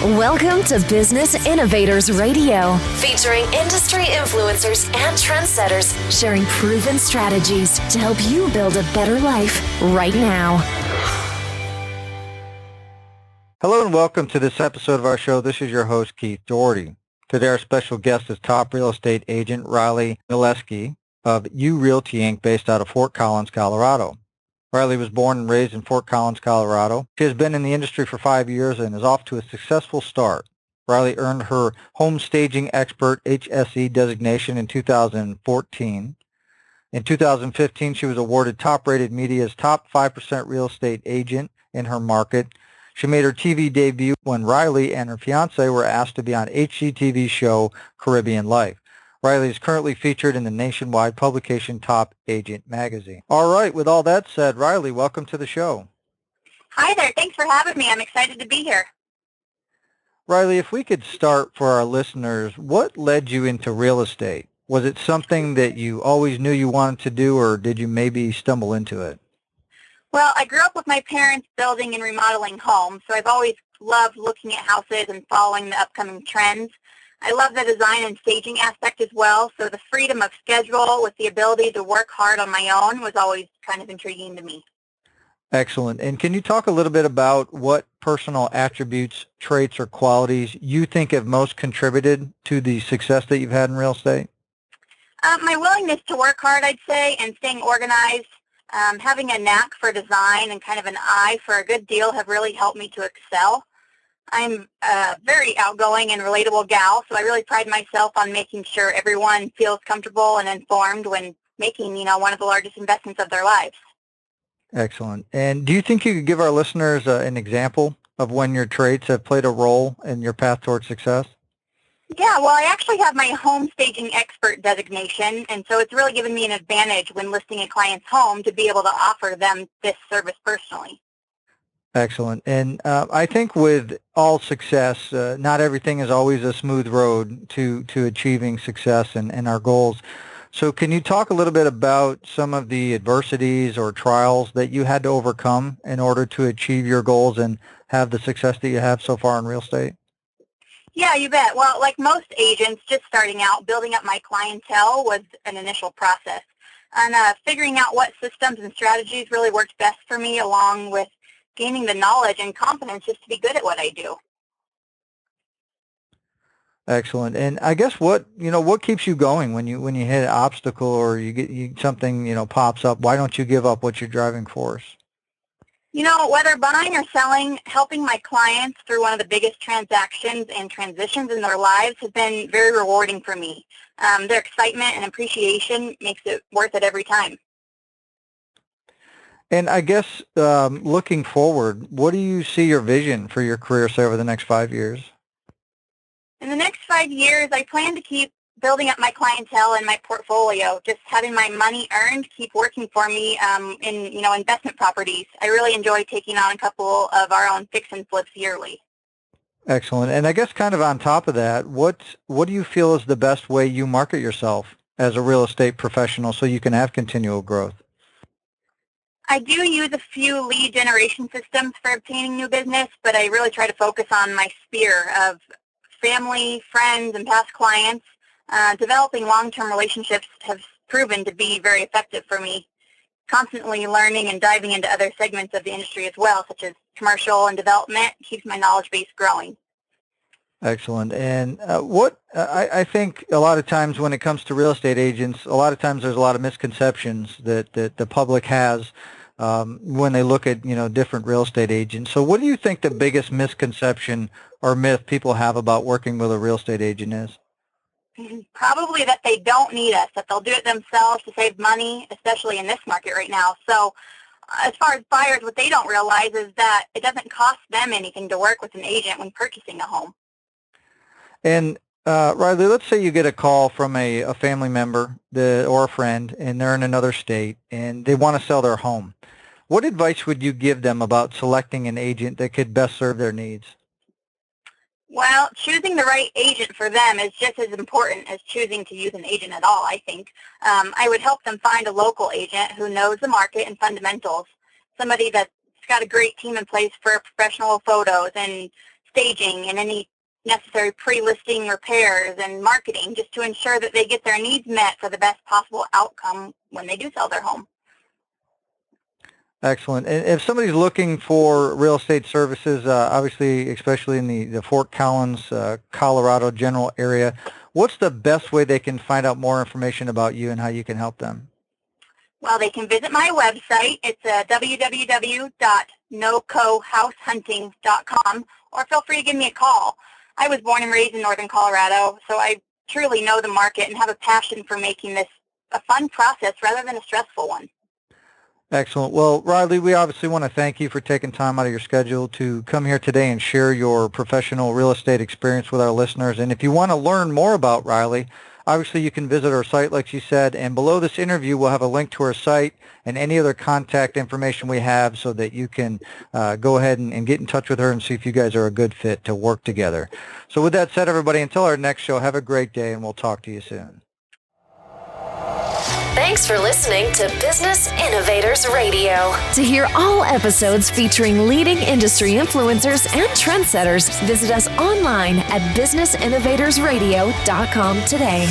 Welcome to Business Innovators Radio, featuring industry influencers and trendsetters sharing proven strategies to help you build a better life right now. Hello and welcome to this episode of our show. This is your host, Keith Doherty. Today our special guest is top real estate agent Riley Milewski of Realty Inc. based out of Fort Collins, Colorado. Riley was born and raised in Fort Collins, Colorado. She has been in the industry for 5 years and is off to a successful start. Riley earned her Home Staging Expert HSE designation in 2014. In 2015, she was awarded Top Rated Media's Top 5% Real Estate Agent in her market. She made her TV debut when Riley and her fiancé were asked to be on HGTV show Caribbean Life. Riley is currently featured in the nationwide publication Top Agent magazine. All right, with all that said, Riley, welcome to the show. Hi there. Thanks for having me. I'm excited to be here. Riley, if we could start for our listeners, what led you into real estate? Was it something that you always knew you wanted to do, or did you maybe stumble into it? Well, I grew up with my parents building and remodeling homes, so I've always loved looking at houses and following the upcoming trends. I love the design and staging aspect as well, so the freedom of schedule with the ability to work hard on my own was always kind of intriguing to me. Excellent. And can you talk a little bit about what personal attributes, traits, or qualities you think have most contributed to the success that you've had in real estate? My willingness to work hard, I'd say, and staying organized, having a knack for design and kind of an eye for a good deal have really helped me to excel. I'm a very outgoing and relatable gal, so I really pride myself on making sure everyone feels comfortable and informed when making, one of the largest investments of their lives. Excellent. And do you think you could give our listeners an example of when your traits have played a role in your path towards success? Yeah, well, I actually have my Home Staging Expert designation, and so it's really given me an advantage when listing a client's home to be able to offer them this service personally. Excellent. And I think with all success, not everything is always a smooth road to achieving success and our goals. So can you talk a little bit about some of the adversities or trials that you had to overcome in order to achieve your goals and have the success that you have so far in real estate? Yeah, you bet. Well, like most agents, just starting out, building up my clientele was an initial process. And figuring out what systems and strategies really worked best for me, along with gaining the knowledge and confidence just to be good at what I do. Excellent. And I guess what keeps you going when you hit an obstacle or something pops up? Why don't you give up what you're driving force? Whether buying or selling, helping my clients through one of the biggest transactions and transitions in their lives has been very rewarding for me. Their excitement and appreciation makes it worth it every time. And I guess looking forward, what do you see your vision for your career, say, over the next 5 years? In the next 5 years, I plan to keep building up my clientele and my portfolio, just having my money earned keep working for me in investment properties. I really enjoy taking on a couple of our own fix and flips yearly. Excellent. And I guess kind of on top of that, what do you feel is the best way you market yourself as a real estate professional so you can have continual growth? I do use a few lead generation systems for obtaining new business, but I really try to focus on my sphere of family, friends, and past clients. Developing long-term relationships have proven to be very effective for me. Constantly learning and diving into other segments of the industry as well, such as commercial and development, keeps my knowledge base growing. Excellent. And I think a lot of times when it comes to real estate agents, a lot of times there's a lot of misconceptions that the public has when they look at different real estate agents. So what do you think the biggest misconception or myth people have about working with a real estate agent is? Probably that they don't need us, that they'll do it themselves to save money, especially in this market right now. So as far as buyers, what they don't realize is that it doesn't cost them anything to work with an agent when purchasing a home. And Riley, let's say you get a call from a family member or a friend, and they're in another state, and they want to sell their home. What advice would you give them about selecting an agent that could best serve their needs? Well, choosing the right agent for them is just as important as choosing to use an agent at all, I think. I would help them find a local agent who knows the market and fundamentals, somebody that's got a great team in place for professional photos and staging and any necessary pre-listing repairs and marketing just to ensure that they get their needs met for the best possible outcome when they do sell their home. Excellent. And if somebody's looking for real estate services, obviously, especially in the Fort Collins, Colorado general area, what's the best way they can find out more information about you and how you can help them? Well, they can visit my website. It's www.nocohousehunting.com, or feel free to give me a call. I was born and raised in northern Colorado, so I truly know the market and have a passion for making this a fun process rather than a stressful one. Excellent. Well, Riley, we obviously want to thank you for taking time out of your schedule to come here today and share your professional real estate experience with our listeners. And if you want to learn more about Riley, obviously you can visit our site, like she said, and below this interview we'll have a link to our site and any other contact information we have so that you can go ahead and get in touch with her and see if you guys are a good fit to work together. So with that said, everybody, until our next show, have a great day, and we'll talk to you soon. Thanks for listening to Business Innovators Radio. To hear all episodes featuring leading industry influencers and trendsetters, visit us online at businessinnovatorsradio.com today.